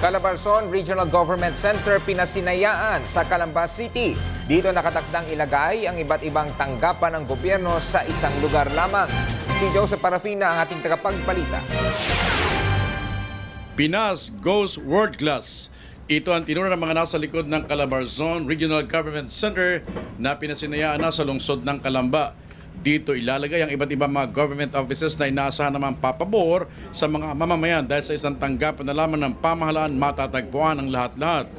Calabarzon Regional Government Center pinasinayaan sa Calamba City. Dito nakatakdang ilagay ang iba't ibang tanggapan ng gobyerno sa isang lugar lamang. Si Joseph Parafina ang ating tagapagbalita. Pinas goes world class. Ito ang tinuro ng mga nasa likod ng Calabarzon Regional Government Center na pinasinayaan na sa lungsod ng Calamba. Dito ilalagay ang iba't ibang mga government offices na inaasahan naman papabor sa mga mamamayan dahil sa isang tanggapan na lamang ng pamahalaan matatagpuan ang lahat-lahat.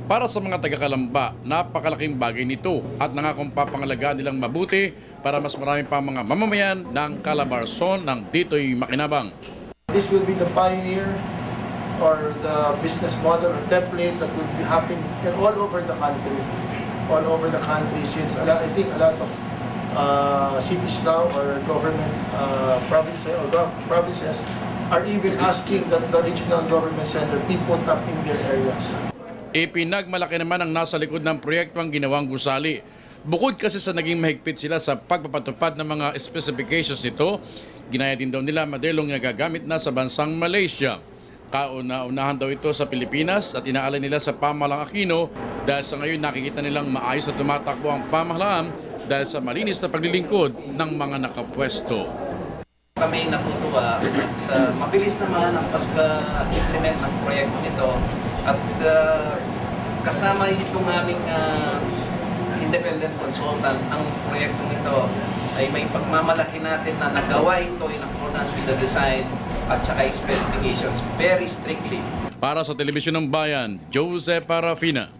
Para sa mga taga-Calamba, napakalaking bagay nito at nangakong papangalagaan nilang mabuti para mas marami pang mga mamamayan ng Calabarzon ng dito'y makinabang. This will be the pioneer or the business model or template that will be happening all over the country. All over the country since I think a lot of cities now or government provinces are even asking that the regional government center be put up in their areas. Ipinagmalaki naman ang nasa likod ng proyekto ang ginawang gusali. Bukod kasi sa naging mahigpit sila sa pagpapatupad ng mga specifications nito, ginaya din daw nila modelong gagamit na sa bansang Malaysia. Kauna-unahan daw ito sa Pilipinas at inaalay nila sa pamahalang Aquino dahil sa ngayon nakikita nilang maayos na tumatakbo ang pamahalaan dahil sa malinis na paglilingkod ng mga nakapwesto. Kami natutuwa at mabilis naman ang pag-implement ng proyekto nito at kasama itong aming independent consultant, ang proyekto nito ay may pagmamalaki natin na nagawa ito in accordance with the design at saka specifications very strictly. Para sa Telebisyon ng Bayan, Joseph Parafina.